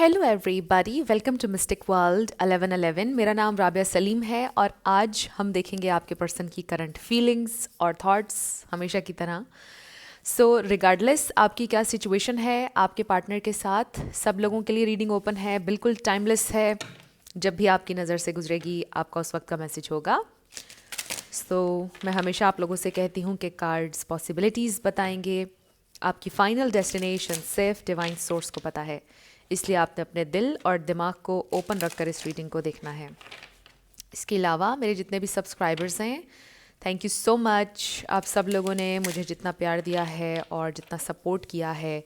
Hello everybody, welcome to mystic world 1111। मेरा नाम राबिया सलीम है और आज हम देखेंगे आपके पर्सन की करंट फीलिंग्स और थॉट्स हमेशा की तरह। सो रिगार्डलेस आपकी क्या सिचुएशन है आपके पार्टनर के साथ, सब लोगों के लिए रीडिंग ओपन है, बिल्कुल टाइमलेस है। जब भी आपकी नज़र से गुजरेगी आपका उस वक्त का मैसेज होगा। मैं हमेशा आप लोगों से कहती हूँ कि कार्ड्स पॉसिबिलिटीज़ बताएंगे, आपकी फाइनल डेस्टिनेशन सिर्फ डिवाइन सोर्स को पता है, इसलिए आपने अपने दिल और दिमाग को ओपन रखकर इस रीडिंग को देखना है। इसके अलावा मेरे जितने भी सब्सक्राइबर्स हैं, थैंक यू सो मच। आप सब लोगों ने मुझे जितना प्यार दिया है और जितना सपोर्ट किया है,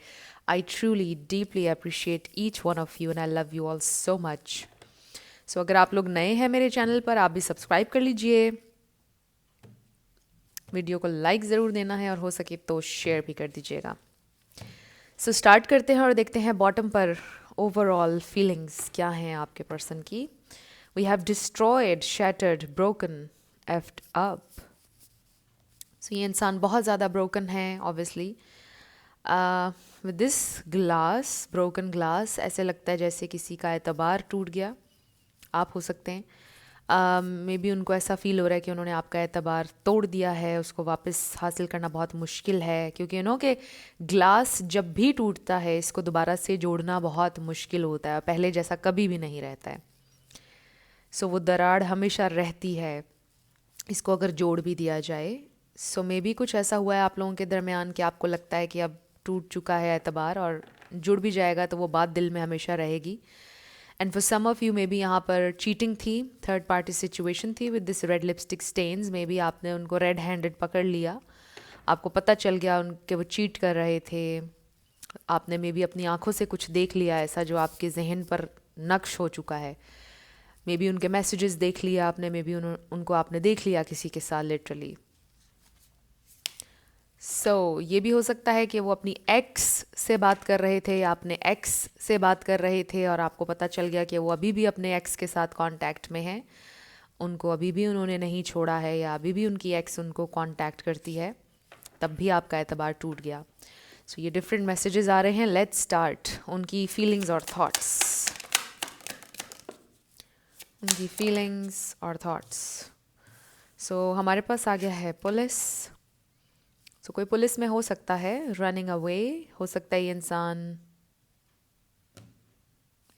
I truly deeply appreciate each one of you and I love you all so much. अगर आप लोग नए हैं मेरे चैनल पर, आप भी सब्सक्राइब कर लीजिए, वीडियो को लाइक ज़रूर देना है और हो सके तो शेयर भी कर दीजिएगा। स्टार्ट करते हैं और देखते हैं बॉटम पर ओवरऑल फीलिंग्स क्या हैं आपके पर्सन की। We have destroyed, shattered, broken, effed up. ये इंसान बहुत ज़्यादा ब्रोकन है obviously. With this glass, broken glass, ऐसे लगता है जैसे किसी का एतबार टूट गया। आप हो सकते हैं, मे बी उनको ऐसा फील हो रहा है कि उन्होंने आपका एतबार तोड़ दिया है, उसको वापस हासिल करना बहुत मुश्किल है, क्योंकि कि ग्लास जब भी टूटता है इसको दोबारा से जोड़ना बहुत मुश्किल होता है, पहले जैसा कभी भी नहीं रहता है। वो दरार हमेशा रहती है, इसको अगर जोड़ भी दिया जाए। मे बी कुछ ऐसा हुआ है आप लोगों के दरमियान कि आपको लगता है कि अब टूट चुका है एतबार, और जुड़ भी जाएगा तो वो बात दिल में हमेशा रहेगी। And for some of you maybe यहाँ पर चीटिंग थी, थर्ड पार्टी सिचुएशन थी with this red lipstick stains. Maybe आपने उनको रेड हैंडेड पकड़ लिया, आपको पता चल गया उनके वो चीट कर रहे थे। आपने मे बी अपनी आंखों से कुछ देख लिया ऐसा जो आपके जहन पर नक्श हो चुका है। मे बी उनके मैसेजेस देख लिया आपने, मे बी उनको आपने देख लिया किसी के साथ लिटरली। ये भी हो सकता है कि वो अपनी एक्स से बात कर रहे थे या अपने एक्स से बात कर रहे थे और आपको पता चल गया कि वो अभी भी अपने एक्स के साथ कांटेक्ट में है, उनको अभी भी उन्होंने नहीं छोड़ा है, या अभी भी उनकी एक्स उनको कांटेक्ट करती है, तब भी आपका एतबार टूट गया। ये डिफरेंट मैसेजेस आ रहे हैं। लेट्स स्टार्ट उनकी फीलिंग्स और थॉट्स। उनकी फीलिंग्स और थॉट्स। हमारे पास आ गया है पुलिस। कोई पुलिस में हो सकता है, रनिंग अवे हो सकता है ये इंसान,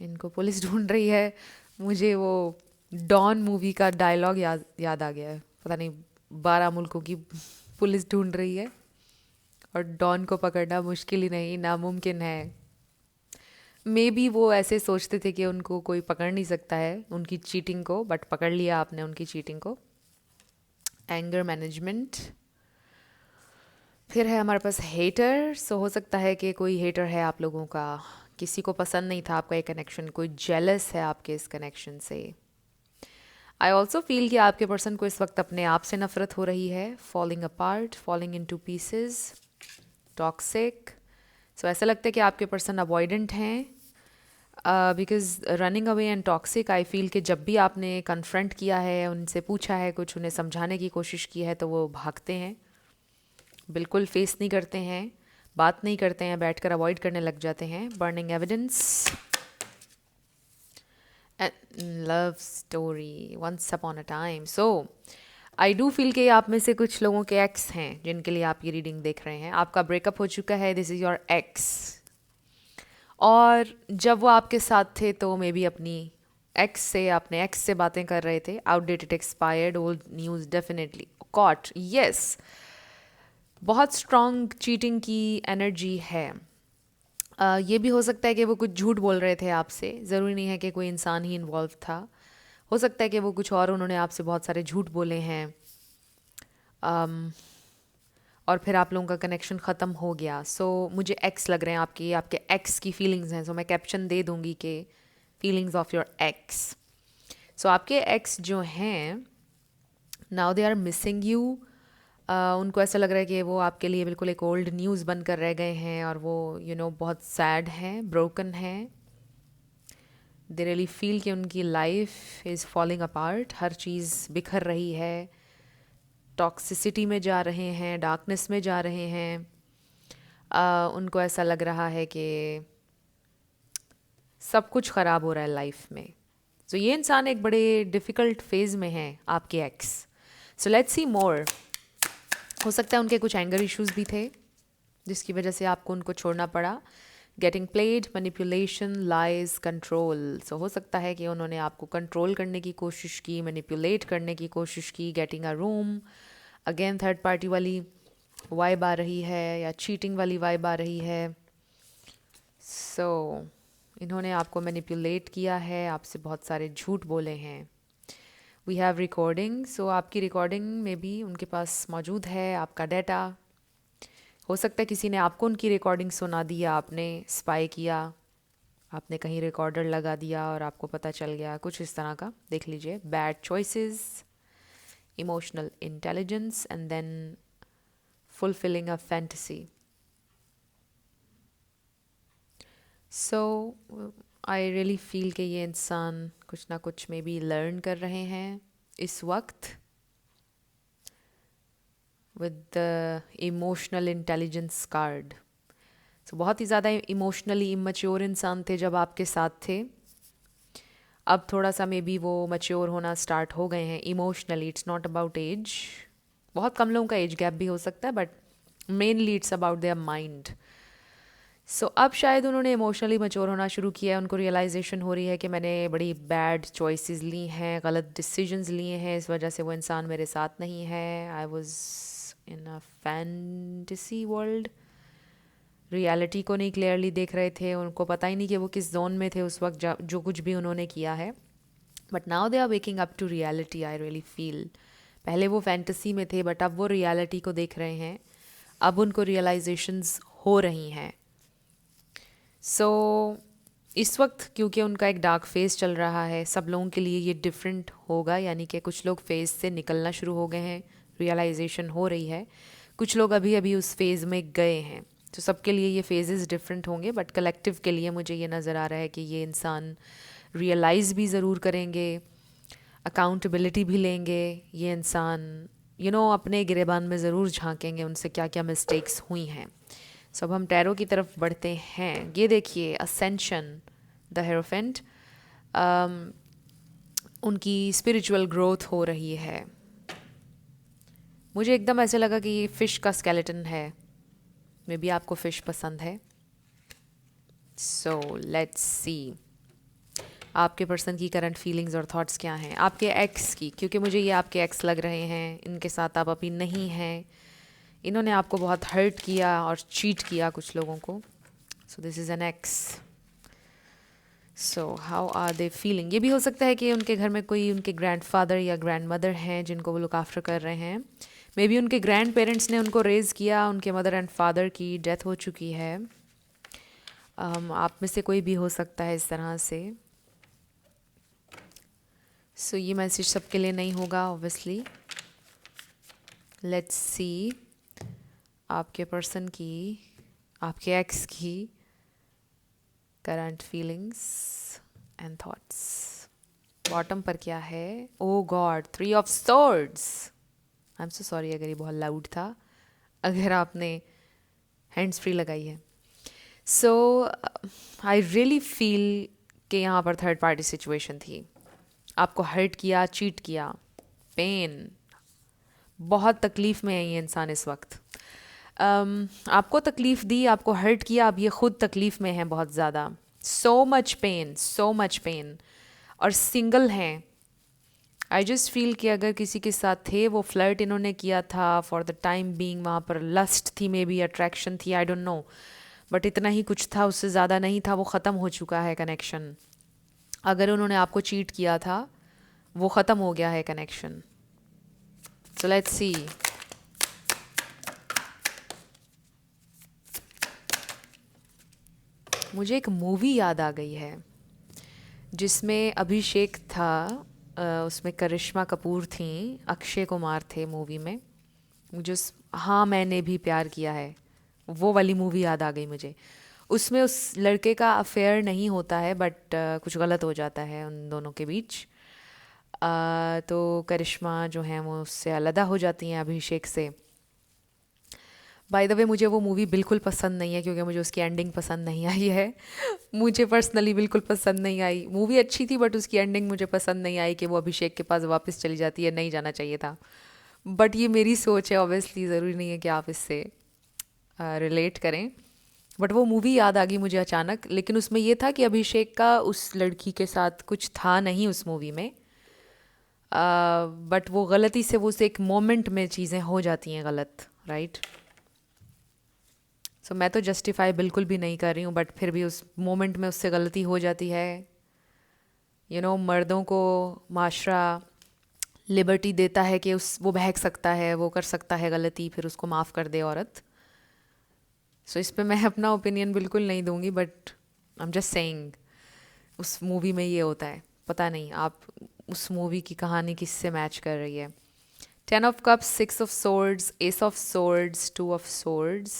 इनको पुलिस ढूंढ रही है। मुझे वो डॉन मूवी का डायलॉग याद आ गया है, पता नहीं 12 मुल्कों की पुलिस ढूंढ रही है और डॉन को पकड़ना मुश्किल ही नहीं, नामुमकिन है। मे बी वो ऐसे सोचते थे कि उनको कोई पकड़ नहीं सकता है उनकी चीटिंग को, बट पकड़ लिया आपने उनकी चीटिंग को। Anger management. फिर है हमारे पास हेटर। हो सकता है कि कोई हेटर है आप लोगों का, किसी को पसंद नहीं था आपका ये कनेक्शन, कोई जेलस है आपके इस कनेक्शन से। आई ऑल्सो फील कि आपके पर्सन को इस वक्त अपने आप से नफरत हो रही है। Falling apart, falling in to pieces, toxic. ऐसा लगता है कि आपके पर्सन अवॉइडेंट हैं, because running away and toxic. I feel कि जब भी आपने कन्फ्रंट किया है, उनसे पूछा है, कुछ उन्हें समझाने की कोशिश की है, तो वो भागते हैं, बिल्कुल फेस नहीं करते हैं, बात नहीं करते हैं, बैठकर अवॉइड करने लग जाते हैं। Burning evidence and love story, once upon a time. I do feel कि आप में से कुछ लोगों के एक्स हैं जिनके लिए आप ये रीडिंग देख रहे हैं। आपका ब्रेकअप हो चुका है, दिस इज़ योर एक्स, और जब वो आपके साथ थे तो मे बी अपनी अपने एक्स से बातें कर रहे थे। Outdated, expired, old news, definitely caught, yes. बहुत स्ट्रॉन्ग चीटिंग की एनर्जी है। ये भी हो सकता है कि वो कुछ झूठ बोल रहे थे आपसे, ज़रूरी नहीं है कि कोई इंसान ही इन्वॉल्व था, हो सकता है कि वो कुछ और, उन्होंने आपसे बहुत सारे झूठ बोले हैं। और फिर आप लोगों का कनेक्शन ख़त्म हो गया। मुझे एक्स लग रहे हैं आपके एक्स की फीलिंग्स हैं। मैं कैप्शन दे दूंगी कि फीलिंग्स ऑफ योर एक्स। आपके एक्स जो हैं, now they are missing you. उनको ऐसा लग रहा है कि वो आपके लिए बिल्कुल एक ओल्ड न्यूज़ बनकर रह गए हैं, और वो बहुत सैड हैं, ब्रोकन हैं। दे रियली फील कि उनकी लाइफ इज़ फॉलिंग अपार्ट, हर चीज़ बिखर रही है, टॉक्सिसिटी में जा रहे हैं, डार्कनेस में जा रहे हैं। उनको ऐसा लग रहा है कि सब कुछ ख़राब हो रहा है लाइफ में। तो ये इंसान एक बड़े डिफ़िकल्ट फेज़ में है, आपके एक्स। सो लेट्स सी मोर। हो सकता है उनके कुछ एंगर इश्यूज भी थे जिसकी वजह से आपको उनको छोड़ना पड़ा। Getting played, manipulation, lies, control. So हो सकता है कि उन्होंने आपको कंट्रोल करने की कोशिश की, मैनिपुलेट करने की कोशिश की। Getting a room, again third party वाली वाइब आ रही है या चीटिंग वाली वाइब आ रही है। सो इन्होंने आपको मैनिपुलेट किया है, आपसे बहुत सारे झूठ बोले हैं। We have recording. सो आपकी रिकॉर्डिंग में भी उनके पास मौजूद है आपका डाटा। हो सकता है किसी ने आपको उनकी रिकॉर्डिंग सुना दी या आपने स्पाई किया, आपने कहीं रिकॉर्डर लगा दिया और आपको पता चल गया, कुछ इस तरह का। देख लीजिए, bad choices, emotional intelligence and then fulfilling a fantasy. So I really feel कि ये इंसान कुछ ना कुछ मे बी लर्न कर रहे हैं इस वक्त with the emotional intelligence card. So बहुत ही ज़्यादा इमोशनली इमैच्योर इंसान थे जब आपके साथ थे। अब थोड़ा सा मे बी वो मैच्योर होना स्टार्ट हो गए हैं emotionally. It's not about age, बहुत कम लोगों का एज गैप भी हो सकता है, but mainly it's about their mind. So अब शायद उन्होंने इमोशनली मैच्योर होना शुरू किया है। उनको रियलाइजेशन हो रही है कि मैंने बड़ी बैड चॉइसेस ली हैं, गलत डिसीजंस लिए हैं, इस वजह से वो इंसान मेरे साथ नहीं है। I was in a fantasy world, reality को नहीं क्लियरली देख रहे थे। उनको पता ही नहीं कि वो किस जोन में थे उस वक्त जो कुछ भी उन्होंने किया है। But now they are waking up to reality, I really feel. पहले वो फैंटेसी में थे बट अब वो रियलिटी को देख रहे हैं, अब उनको रियलाइजेशंस हो रही हैं। सो इस वक्त क्योंकि उनका एक डार्क फेज चल रहा है, सब लोगों के लिए ये डिफरेंट होगा, यानी कि कुछ लोग फेज से निकलना शुरू हो गए हैं, रियलाइजेशन हो रही है। कुछ लोग अभी अभी उस फेज़ में गए हैं। तो सबके लिए ये फेजेस डिफरेंट होंगे, बट कलेक्टिव के लिए मुझे ये नज़र आ रहा है कि ये इंसान रियलाइज़ भी ज़रूर करेंगे, अकाउंटेबिलिटी भी लेंगे। ये इंसान अपने गिरेबान में ज़रूर झांकेंगे, उनसे क्या क्या मिस्टेक्स हुई हैं। सब हम टैरो की तरफ बढ़ते हैं। ये देखिए, असेंशन, द हेरोफेंट। उनकी स्पिरिचुअल ग्रोथ हो रही है। मुझे एकदम ऐसे लगा कि ये फ़िश का स्केलेटन है। मे बी आपको फ़िश पसंद है। सो लेट्स सी आपके पर्सन की करंट फीलिंग्स और थॉट्स क्या हैं आपके एक्स की, क्योंकि मुझे ये आपके एक्स लग रहे हैं। इनके साथ आप अभी नहीं हैं, इन्होंने आपको बहुत हर्ट किया और चीट किया कुछ लोगों को। So this is an ex. So how are they feeling. ये भी हो सकता है कि उनके घर में कोई उनके ग्रैंडफादर या ग्रैंड मदर हैं जिनको वो लुक आफ्टर कर रहे हैं। मे बी उनके ग्रैंड पेरेंट्स ने उनको रेज़ किया, उनके मदर एंड फादर की डेथ हो चुकी है। आप में से कोई भी हो सकता है इस तरह से। सो ये मैसेज सबके लिए नहीं होगा ऑब्वियसली। लेट्स सी आपके पर्सन की, आपके एक्स की current feelings and thoughts. Bottom पर क्या है? Oh god, 3 of swords. I am so sorry अगर ये बहुत लाउड था, अगर आपने हैंड्स फ्री लगाई है। सो आई रियली फील कि यहाँ पर थर्ड पार्टी सिचुएशन थी। आपको हर्ट किया, चीट किया, पेन, बहुत तकलीफ़ में है ये इंसान इस वक्त। आपको तकलीफ़ दी, आपको हर्ट किया, अब ये ख़ुद तकलीफ़ में है बहुत ज़्यादा। So much pain, so much pain, और सिंगल हैं। आई जस्ट फील कि अगर किसी के साथ थे, वो फ्लर्ट इन्होंने किया था फॉर द टाइम बीइंग, वहाँ पर लस्ट थी, मे बी अट्रैक्शन थी, आई डोंट नो, बट इतना ही कुछ था, उससे ज़्यादा नहीं था। वो ख़त्म हो चुका है कनेक्शन। अगर उन्होंने आपको चीट किया था, वो ख़त्म हो गया है कनेक्शन। So let's see. मुझे एक मूवी याद आ गई है जिसमें अभिषेक था, उसमें करिश्मा कपूर थी, अक्षय कुमार थे मूवी में। मुझे हाँ, मैंने भी प्यार किया है, वो वाली मूवी याद आ गई मुझे। उसमें उस लड़के का अफेयर नहीं होता है, बट कुछ गलत हो जाता है उन दोनों के बीच। तो करिश्मा जो है वो उससे अलग हो जाती हैं अभिषेक से। बाय द वे मुझे वो मूवी बिल्कुल पसंद नहीं है क्योंकि मुझे उसकी एंडिंग पसंद नहीं आई है। मुझे पर्सनली बिल्कुल पसंद नहीं आई। मूवी अच्छी थी बट उसकी एंडिंग मुझे पसंद नहीं आई कि वो अभिषेक के पास वापस चली जाती है, नहीं जाना चाहिए था। बट ये मेरी सोच है, ऑब्वियसली ज़रूरी नहीं है कि आप इससे रिलेट करें। बट वो मूवी याद आ गई मुझे अचानक, लेकिन उसमें ये था कि अभिषेक का उस लड़की के साथ कुछ था नहीं उस मूवी में। बट वो गलती से वो उस एक मोमेंट में चीज़ें हो जाती हैं गलत, राइट। सो मैं तो जस्टिफाई बिल्कुल भी नहीं कर रही हूँ, बट फिर भी उस मोमेंट में उससे गलती हो जाती है। मर्दों को माशरा लिबर्टी देता है कि उस वो बहक सकता है, वो कर सकता है गलती, फिर उसको माफ़ कर दे औरत। सो इस पे मैं अपना ओपिनियन बिल्कुल नहीं दूंगी, but I am just saying उस मूवी में ये होता है। पता नहीं आप उस मूवी की कहानी किससे मैच कर रही है। 10 of Cups, 6 of Swords, Ace of Swords, 2 of Swords,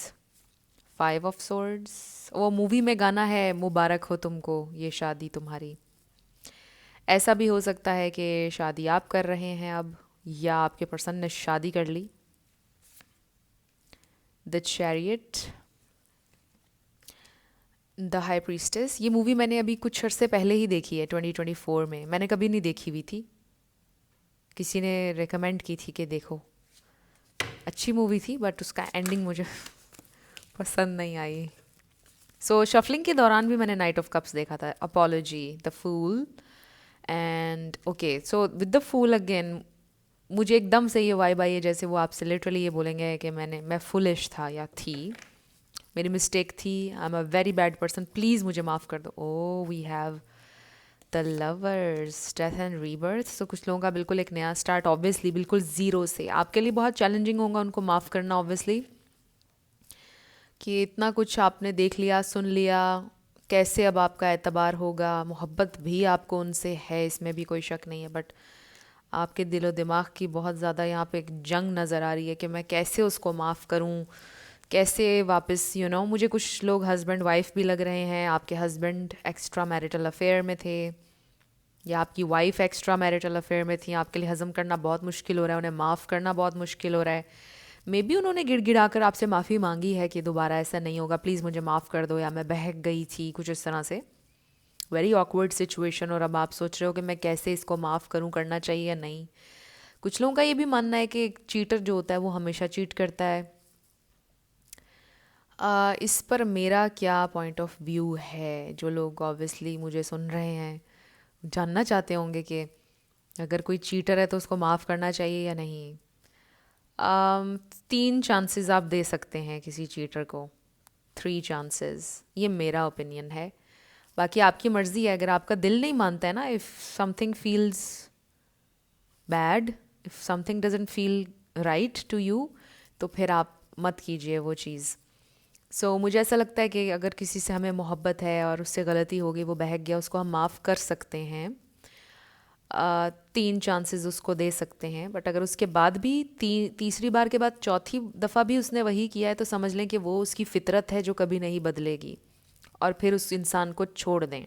5 of Swords। वो मूवी में गाना है मुबारक हो तुमको ये शादी तुम्हारी। ऐसा भी हो सकता है कि शादी आप कर रहे हैं अब, या आपके पर्सन ने शादी कर ली। The chariot, the high priestess. ये मूवी मैंने अभी कुछ अरसे पहले ही देखी है, 2024 में। मैंने कभी नहीं देखी हुई थी, किसी ने रेकमेंड की थी कि देखो। अच्छी मूवी थी बट उसका एंडिंग मुझे पसंद नहीं आई। सो शफलिंग के दौरान भी मैंने नाइट ऑफ कप्स देखा था, apology, the fool and okay. So with the fool again मुझे एकदम से ये वाइब आई है जैसे वो आपसे लिटरली ये बोलेंगे कि मैं फुलिश था या थी, मेरी मिस्टेक थी, I am a very bad person, please मुझे माफ़ कर दो। Oh we have the lovers, death and rebirth. तो कुछ लोगों का बिल्कुल एक नया स्टार्ट, ऑब्वियसली बिल्कुल ज़ीरो से। आपके लिए बहुत चैलेंजिंग होगा उनको माफ़ करना, ऑब्वियसली, कि इतना कुछ आपने देख लिया, सुन लिया, कैसे अब आपका एतबार होगा। मोहब्बत भी आपको उनसे है, इसमें भी कोई शक नहीं है, बट आपके दिलो दिमाग की बहुत ज़्यादा यहाँ पे एक जंग नज़र आ रही है कि मैं कैसे उसको माफ़ करूँ, कैसे वापस मुझे कुछ लोग हस्बैंड वाइफ भी लग रहे हैं। आपके हस्बैंड एक्स्ट्रा मैरिटल अफेयर में थे या आपकी वाइफ एक्स्ट्रा मैरिटल अफेयर में थी, आपके लिए हज़म करना बहुत मुश्किल हो रहा है, उन्हें माफ़ करना बहुत मुश्किल हो रहा है। मे बी उन्होंने गिड़गिड़ा कर आपसे माफ़ी मांगी है कि दोबारा ऐसा नहीं होगा, प्लीज़ मुझे माफ़ कर दो, या मैं बहक गई थी, कुछ इस तरह से। वेरी ऑकवर्ड सिचुएशन, और अब आप सोच रहे हो कि मैं कैसे इसको माफ़ करूं, करना चाहिए या नहीं। कुछ लोगों का ये भी मानना है कि एक चीटर जो होता है वो हमेशा चीट करता है। इस पर मेरा क्या पॉइंट ऑफ व्यू है, जो लोग ऑब्वियसली मुझे सुन रहे हैं जानना चाहते होंगे कि अगर कोई चीटर है तो उसको माफ़ करना चाहिए या नहीं। 3 चांसेस आप दे सकते हैं किसी चीटर को, 3 चांसेस, ये मेरा ओपिनियन है। बाकी आपकी मर्ज़ी है, अगर आपका दिल नहीं मानता है ना, if something feels bad, if something doesn't feel right to you, तो फिर आप मत कीजिए वो चीज़। मुझे ऐसा लगता है कि अगर किसी से हमें मोहब्बत है और उससे गलती हो गई, वो बहक गया, उसको हम माफ़ कर सकते हैं। 3 चांसेस उसको दे सकते हैं, बट अगर उसके बाद भी तीसरी बार के बाद चौथी दफ़ा भी उसने वही किया है, तो समझ लें कि वो उसकी फितरत है जो कभी नहीं बदलेगी, और फिर उस इंसान को छोड़ दें।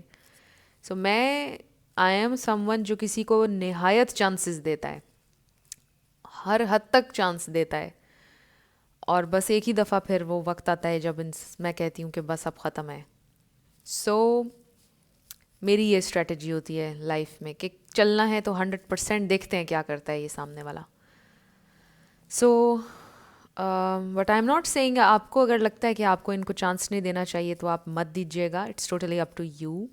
मैं आई एम समवन जो किसी को निहायत चांसेस देता है, हर हद तक चांस देता है, और बस एक ही दफ़ा फिर वो वक्त आता है जब मैं कहती हूँ कि बस अब ख़त्म है। मेरी ये स्ट्रेटजी होती है लाइफ में कि चलना है तो 100% देखते हैं क्या करता है ये सामने वाला। But I am not saying, आपको अगर लगता है कि आपको इनको चांस नहीं देना चाहिए तो आप मत दीजिएगा, it's totally up to you.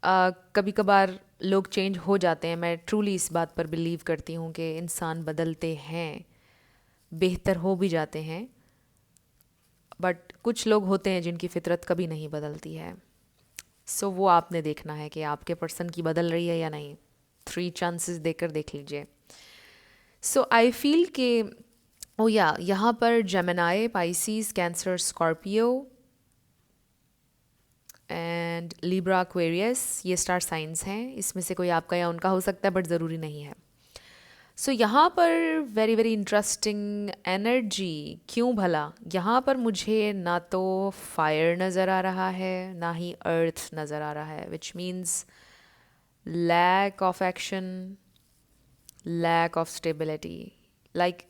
कभी कभार लोग चेंज हो जाते हैं, मैं ट्रूली इस बात पर बिलीव करती हूँ कि इंसान बदलते हैं, बेहतर हो भी जाते हैं, बट कुछ लोग होते हैं जिनकी फितरत कभी नहीं बदलती है। वो आपने देखना है कि आपके पर्सन की बदल रही है या नहीं। 3 चांसेस देकर देख लीजिए। आई फील कि ओ या यहाँ पर Gemini, Pisces, cancer, Scorpio and Libra, Aquarius, ये स्टार साइंस हैं। इसमें से कोई आपका या उनका हो सकता है, बट ज़रूरी नहीं है। यहाँ पर वेरी वेरी इंटरेस्टिंग एनर्जी। क्यों भला? यहाँ पर मुझे ना तो फायर नज़र आ रहा है, ना ही अर्थ नज़र आ रहा है, which means lack of action, lack of stability. Like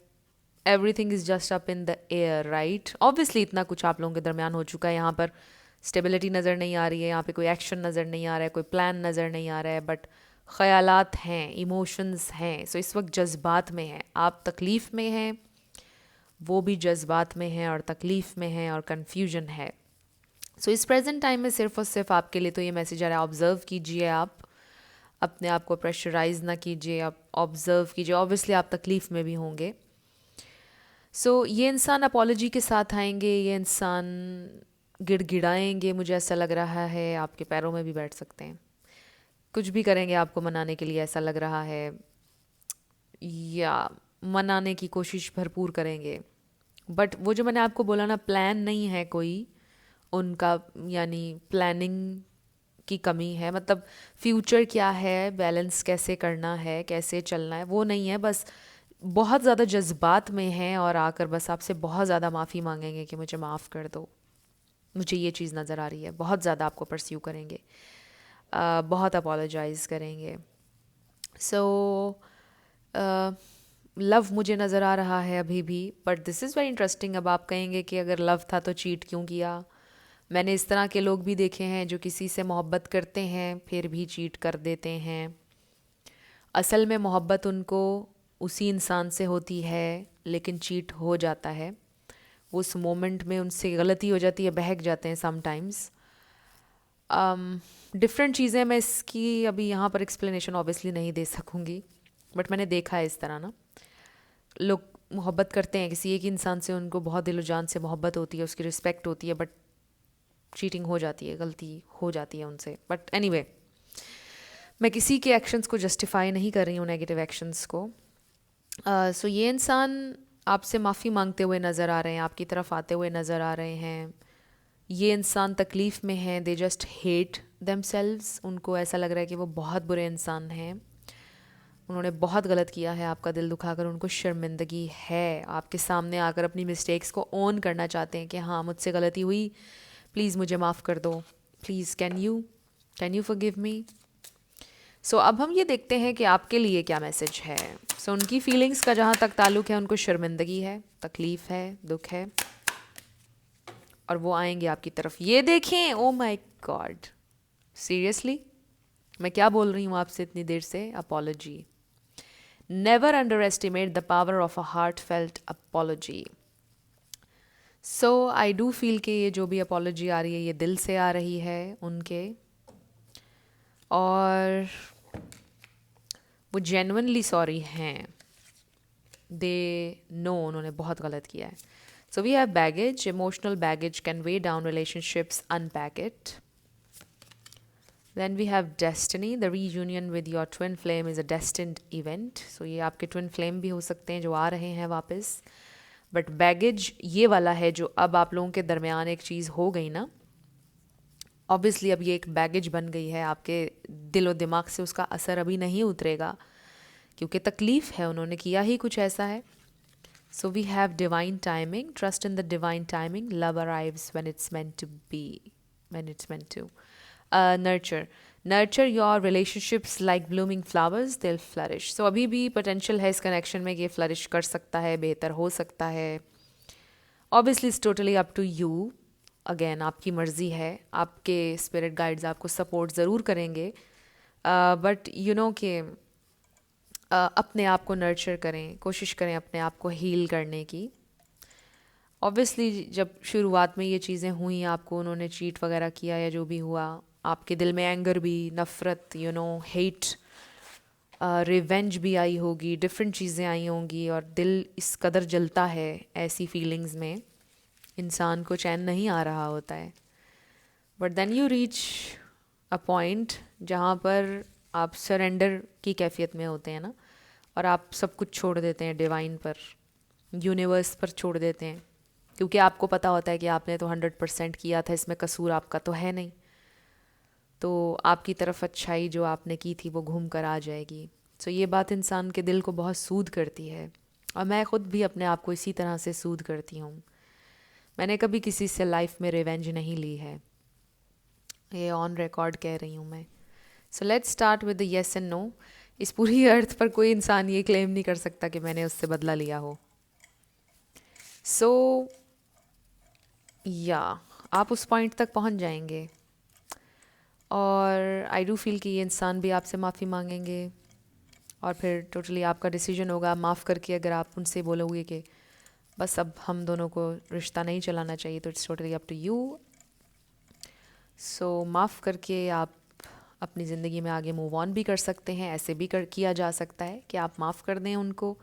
everything is just up in the air, right? Obviously इतना कुछ आप लोगों के दरमियान हो चुका है, यहाँ पर स्टेबिलिटी नज़र नहीं आ रही है, यहाँ पे कोई एक्शन नज़र नहीं आ रहा है, कोई प्लान नज़र नहीं आ रहा है, बट ख़यालात हैं, इमोशंस हैं। सो इस वक्त जज्बात में हैं, आप तकलीफ़ में हैं, वो भी जज्बात में हैं और तकलीफ़ में हैं और कन्फ्यूजन है। सो इस प्रेजेंट टाइम में सिर्फ और सिर्फ आपके लिए तो ये मैसेज आ रहा है, ऑब्ज़र्व कीजिए, आप अपने आप को प्रेशराइज ना कीजिए, आप ऑब्ज़र्व कीजिए। ऑब्वियसली आप तकलीफ़ में भी होंगे। सो ये इंसान अपॉलॉजी के साथ आएंगे, ये इंसान गिड़गिड़ाएंगे, मुझे ऐसा लग रहा है, आपके पैरों में भी बैठ सकते हैं, कुछ भी करेंगे आपको मनाने के लिए, ऐसा लग रहा है, या मनाने की कोशिश भरपूर करेंगे। बट वो जो मैंने आपको बोला ना, प्लान नहीं है कोई उनका, यानी प्लानिंग की कमी है, मतलब फ्यूचर क्या है, बैलेंस कैसे करना है, कैसे चलना है, वो नहीं है। बस बहुत ज़्यादा जज्बात में हैं और आकर बस आपसे बहुत ज़्यादा माफ़ी मांगेंगे कि मुझे माफ़ कर दो, मुझे ये चीज़ नज़र आ रही है। बहुत ज़्यादा आपको परस्यू करेंगे, बहुत अपोलोजाइज़ करेंगे। सो लव मुझे नज़र आ रहा है अभी भी, but this is very interesting. अब आप कहेंगे कि अगर लव था तो चीट क्यों किया? मैंने इस तरह के लोग भी देखे हैं जो किसी से मोहब्बत करते हैं फिर भी चीट कर देते हैं। असल में मोहब्बत उनको उसी इंसान से होती है, लेकिन चीट हो जाता है। उस मोमेंट में उनसे गलती हो जाती है, बहक जाते हैं समटाइम्स। डिफरेंट चीज़ें, मैं इसकी अभी यहाँ पर एक्सप्लेनेशन ऑब्वियसली नहीं दे सकूँगी, बट मैंने देखा है इस तरह ना, लोग मोहब्बत करते हैं किसी एक इंसान से, उनको बहुत दिलो जान से मोहब्बत होती है, उसकी रिस्पेक्ट होती है, बट चीटिंग हो जाती है, गलती हो जाती है उनसे। बट एनीवे, मैं किसी के एक्शंस को जस्टिफाई नहीं कर रही हूँ, नेगेटिव एक्शंस को। सो ये इंसान आपसे माफ़ी मांगते हुए नज़र आ रहे हैं, आपकी तरफ आते हुए नज़र आ रहे हैं। ये इंसान तकलीफ़ में हैं, दे जस्ट हेट देमसेल्व्स, उनको ऐसा लग रहा है कि वो बहुत बुरे इंसान हैं, उन्होंने बहुत गलत किया है, आपका दिल दुखाकर उनको शर्मिंदगी है। आपके सामने आकर अपनी मिस्टेक्स को ओन करना चाहते हैं कि हाँ मुझसे गलती हुई, प्लीज़ मुझे माफ़ कर दो, please can you forgive me. So अब हम ये देखते हैं कि आपके लिए क्या मैसेज है। सो उनकी फीलिंग्स का जहाँ तक ताल्लुक़ है, उनको शर्मिंदगी है, तकलीफ़ है, दुख है, और वो आएंगे आपकी तरफ। ये देखें, ओ माय गॉड, सीरियसली मैं क्या बोल रही हूँ आपसे इतनी देर से? Apology. Never under estimate the power of a heart felt apology. So I do feel कि ये जो भी अपॉलॉजी आ रही है, ये दिल से आ रही है उनके, और वो जेन्युइनली सॉरी हैं, दे नो उन्होंने बहुत गलत किया है। So we have baggage, emotional baggage can weigh down relationships, unpack it. Then we have destiny, the reunion with your twin flame is a destined event. So ये आपके twin flame भी हो सकते हैं जो आ रहे हैं वापस। बट बैगेज ये वाला है जो अब आप लोगों के दरमियान एक चीज़ हो गई ना, ऑब्वियसली अब ये एक बैगेज बन गई है, आपके दिलो दिमाग से उसका असर अभी नहीं उतरेगा, क्योंकि तकलीफ़ है, उन्होंने किया ही कुछ ऐसा है। So we have divine timing, trust in the divine timing, love arrives when it's meant to be, when it's meant to. Nurture your relationships like blooming flowers, they'll flourish. So अभी भी पोटेंशियल है इस connection में कि flourish कर सकता है, बेहतर हो सकता है। Obviously it's totally up to you, again आपकी मर्ज़ी है, आपके स्पिरिट गाइड्स आपको सपोर्ट ज़रूर करेंगे, बट यू नो कि अपने आप को नर्चर करें, कोशिश करें अपने आप को हील करने की। ऑब्वियसली जब शुरुआत में ये चीज़ें हुई, आपको उन्होंने चीट वगैरह किया या जो भी हुआ, आपके दिल में एंगर भी, नफ़रत, यू नो हेट, रिवेंज भी आई होगी, डिफरेंट चीज़ें आई होंगी, और दिल इस कदर जलता है ऐसी फीलिंग्स में, इंसान को चैन नहीं आ रहा होता है। But then you reach a point जहाँ पर आप सरेंडर की कैफियत में होते हैं ना, और आप सब कुछ छोड़ देते हैं, डिवाइन पर, यूनिवर्स पर छोड़ देते हैं, क्योंकि आपको पता होता है कि आपने तो 100% किया था, इसमें कसूर आपका तो है नहीं, तो आपकी तरफ अच्छाई जो आपने की थी वो घूम कर आ जाएगी। सो ये बात इंसान के दिल को बहुत सूद करती है, और मैं ख़ुद भी अपने आप को इसी तरह से सूद करती हूँ। मैंने कभी किसी से लाइफ में रिवेंज नहीं ली है, ये ऑन रिकॉर्ड कह रही हूँ मैं। So let's start with the yes and no. इस पूरी अर्थ पर कोई इंसान ये क्लेम नहीं कर सकता कि मैंने उससे बदला लिया हो। सो या आप उस पॉइंट तक पहुंच जाएंगे और आई डू फील कि ये इंसान भी आपसे माफ़ी मांगेंगे और फिर टोटली आपका डिसीजन होगा माफ़ करके। अगर आप उनसे बोलोगे कि बस अब हम दोनों को रिश्ता नहीं चलाना चाहिए, तो it's totally up to you. So माफ़ करके आप अपनी ज़िंदगी में आगे मूव ऑन भी कर सकते हैं। ऐसे भी किया जा सकता है कि आप माफ़ कर दें उनको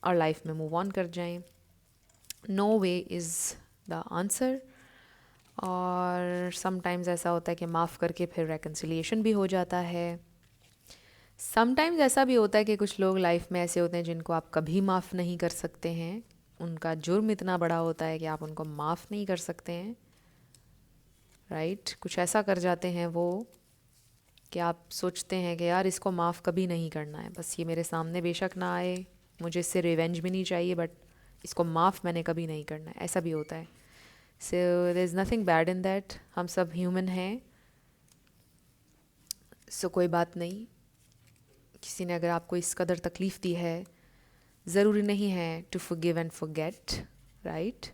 और लाइफ में मूव ऑन कर जाएं। No way is the answer. और समटाइम्स ऐसा होता है कि माफ़ करके फिर रेकन्सिलिएशन भी हो जाता है। समटाइम्स ऐसा भी होता है कि कुछ लोग लाइफ में ऐसे होते हैं जिनको आप कभी माफ़ नहीं कर सकते हैं। उनका जुर्म इतना बड़ा होता है कि आप उनको माफ़ नहीं कर सकते हैं, राइट। कुछ ऐसा कर जाते हैं वो कि आप सोचते हैं कि यार इसको माफ़ कभी नहीं करना है, बस ये मेरे सामने बेशक ना आए, मुझे इससे रिवेंज भी नहीं चाहिए, बट इसको माफ़ मैंने कभी नहीं करना है। ऐसा भी होता है। So there is nothing bad in that. हम सब ह्यूमन हैं। सो कोई बात नहीं। किसी ने अगर आपको इस कदर तकलीफ़ दी है, ज़रूरी नहीं है to forgive and forget, right.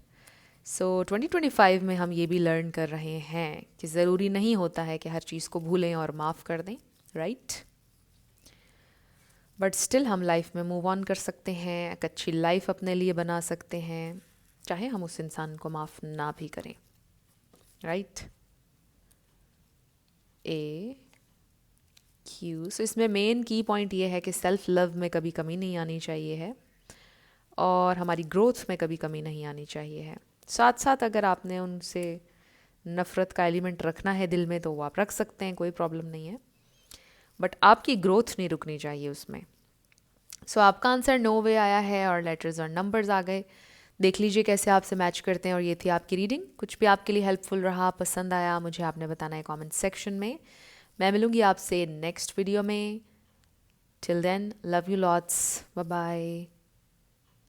So 2025 में हम ये भी लर्न कर रहे हैं कि ज़रूरी नहीं होता है कि हर चीज़ को भूलें और माफ़ कर दें, राइट। बट स्टिल हम लाइफ में मूव ऑन कर सकते हैं, एक अच्छी लाइफ अपने लिए बना सकते हैं, चाहे हम उस इंसान को माफ़ ना भी करें, राइट। ए क्यू। सो इसमें मेन की पॉइंट ये है कि सेल्फ लव में कभी कमी नहीं आनी चाहिए है और हमारी ग्रोथ में कभी कमी नहीं आनी चाहिए है। साथ साथ अगर आपने उनसे नफ़रत का एलिमेंट रखना है दिल में तो वो आप रख सकते हैं, कोई प्रॉब्लम नहीं है, बट आपकी ग्रोथ नहीं रुकनी चाहिए उसमें। सो आपका आंसर नो वे आया है और लेटर्स और नंबर्स आ गए। देख लीजिए कैसे आपसे मैच करते हैं। और ये थी आपकी रीडिंग। कुछ भी आपके लिए हेल्पफुल रहा, पसंद आया, मुझे आपने बताना है कमेंट सेक्शन में। मैं मिलूंगी आपसे नेक्स्ट वीडियो में। Till then, love you lots, bye bye.